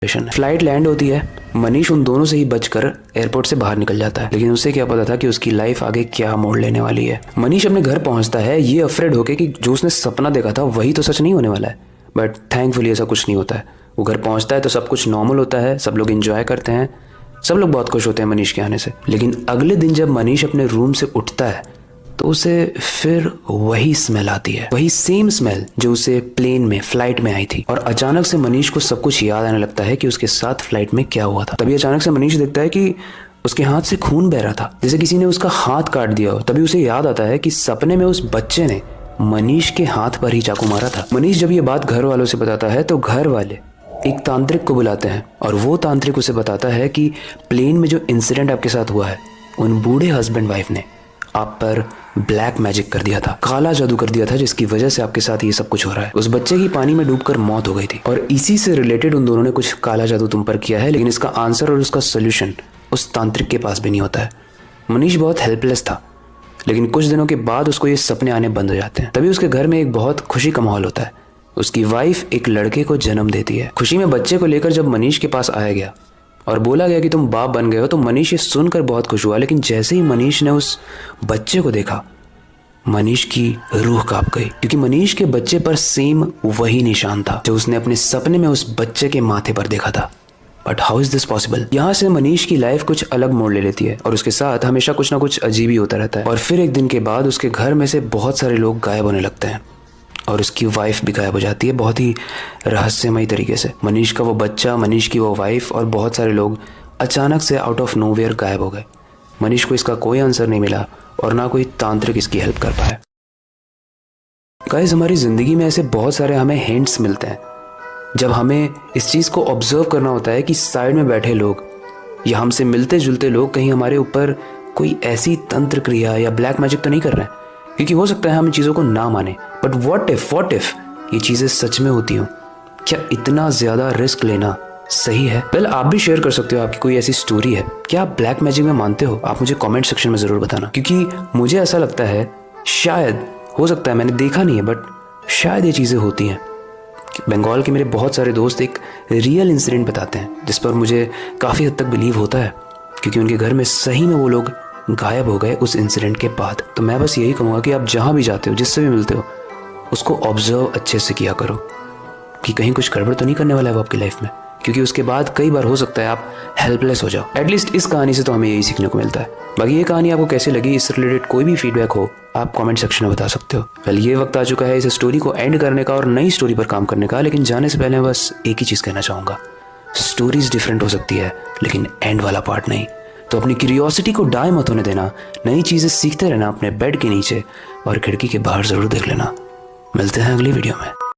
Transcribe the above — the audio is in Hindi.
फ्लाइट लैंड होती है, मनीष उन दोनों से ही बचकर एयरपोर्ट से बाहर निकल जाता है, लेकिन उसे क्या पता था कि उसकी लाइफ आगे क्या मोड़ लेने वाली है। मनीष अपने घर पहुंचता है ये अफ्रेड होके कि जो उसने सपना देखा था वही तो सच नहीं होने वाला है, बट थैंकफुली ऐसा कुछ नहीं होता है। वो घर पहुंचता है तो सब कुछ नॉर्मल होता है, सब लोग एंजॉय करते हैं, सब लोग बहुत खुश होते हैं मनीष के आने से। लेकिन अगले दिन जब मनीष अपने रूम से उठता है तो उसे फिर वही स्मेल आती है, वही सेम स्मेल जो उसे प्लेन में फ्लाइट में आई थी। और अचानक से मनीष को सब कुछ याद आने लगता है कि उसके साथ फ्लाइट में क्या हुआ था। तभी अचानक से मनीष देखता है कि उसके हाथ से खून बह रहा था, जैसे किसी ने उसका हाथ काट दिया हो। तभी उसे याद आता है कि सपने में उस बच्चे ने मनीष के हाथ पर ही चाकू मारा था। मनीष जब ये बात घर वालों से बताता है तो घर वाले एक तांत्रिक को बुलाते हैं और वो तांत्रिक उसे बताता है कि प्लेन में जो इंसिडेंट आपके साथ हुआ है, उन बूढ़े हस्बैंड वाइफ ने आप पर ब्लैक मैजिक कर दिया था, काला जादू कर दिया था, जिसकी वजह से आपके साथ ये सब कुछ हो रहा है। उस बच्चे की पानी में डूबकर मौत हो गई थी और इसी से रिलेटेड उन दोनों ने कुछ काला जादू तुम पर किया है, लेकिन इसका आंसर और उसका सोल्यूशन उस तांत्रिक के पास भी नहीं होता है। मनीष बहुत हेल्पलेस था, लेकिन कुछ दिनों के बाद उसको ये सपने आने बंद हो जाते हैं। तभी उसके घर में एक बहुत खुशी का माहौल होता है। उसकी वाइफ एक लड़के को जन्म देती है। खुशी में बच्चे को लेकर जब मनीष के पास आया गया और बोला गया कि तुम बाप बन गए हो, तो मनीष ये सुनकर बहुत खुश हुआ। लेकिन जैसे ही मनीष ने उस बच्चे को देखा, मनीष की रूह कांप गई, क्योंकि मनीष के बच्चे पर सेम वही निशान था जो उसने अपने सपने में उस बच्चे के माथे पर देखा था। But how is this possible? यहाँ से मनीष की लाइफ कुछ अलग मोड़ ले लेती है और उसके साथ हमेशा कुछ ना कुछ अजीब ही होता रहता है। और फिर एक दिन के बाद उसके घर में से बहुत सारे लोग गायब होने लगते हैं और उसकी वाइफ भी गायब हो जाती है, बहुत ही रहस्यमयी तरीके से। मनीष का वो बच्चा, मनीष की वो वाइफ और बहुत सारे लोग अचानक से आउट ऑफ नोवेयर गायब हो गए। मनीष को इसका कोई आंसर नहीं मिला और ना कोई तांत्रिक इसकी हेल्प कर पाया। गाइस, हमारी जिंदगी में ऐसे बहुत सारे हमें हिंट्स मिलते हैं जब हमें इस चीज़ को ऑब्जर्व करना होता है कि साइड में बैठे लोग या हमसे मिलते जुलते लोग कहीं हमारे ऊपर कोई ऐसी तंत्र क्रिया या ब्लैक मैजिक तो नहीं कर रहे हैं। क्योंकि हो सकता है हम इन चीज़ों को ना माने, बट व्हाट इफ ये चीज़ें सच में होती हो? क्या इतना ज़्यादा रिस्क लेना सही है? वेल, आप भी शेयर कर सकते हो आपकी कोई ऐसी स्टोरी है। क्या आप ब्लैक मैजिक में मानते हो? आप मुझे कमेंट सेक्शन में ज़रूर बताना, क्योंकि मुझे ऐसा लगता है, शायद हो सकता है, मैंने देखा नहीं है बट शायद ये चीज़ें होती हैं। बंगाल के मेरे बहुत सारे दोस्त एक रियल इंसिडेंट बताते हैं जिस पर मुझे काफ़ी हद तक बिलीव होता है, क्योंकि उनके घर में सही में वो लोग गायब हो गए उस इंसिडेंट के बाद। तो मैं बस यही कहूँगा कि आप जहाँ भी जाते हो, जिससे भी मिलते हो, उसको ऑब्जर्व अच्छे से किया करो कि कहीं कुछ गड़बड़ तो नहीं करने वाला है वो आपकी लाइफ में, क्योंकि उसके बाद कई बार हो सकता है आप हेल्पलेस हो जाओ। एटलीस्ट इस कहानी से तो हमें यही सीखने को मिलता है। बाकी ये कहानी आपको कैसी लगी, इससे रिलेटेड कोई भी फीडबैक हो आप कमेंट सेक्शन में बता सकते हो। वेल, ये वक्त आ चुका है इस स्टोरी को एंड करने का और नई स्टोरी पर काम करने का। लेकिन जाने से पहले बस एक ही चीज़ कहना चाहूँगा, स्टोरीज डिफरेंट हो सकती है लेकिन एंड वाला पार्ट नहीं। तो अपनी क्यूरियोसिटी को डाई मत होने देना, नई चीज़ें सीखते रहना अपने बेड के नीचे और खिड़की के बाहर ज़रूर देख लेना। मिलते हैं अगली वीडियो में।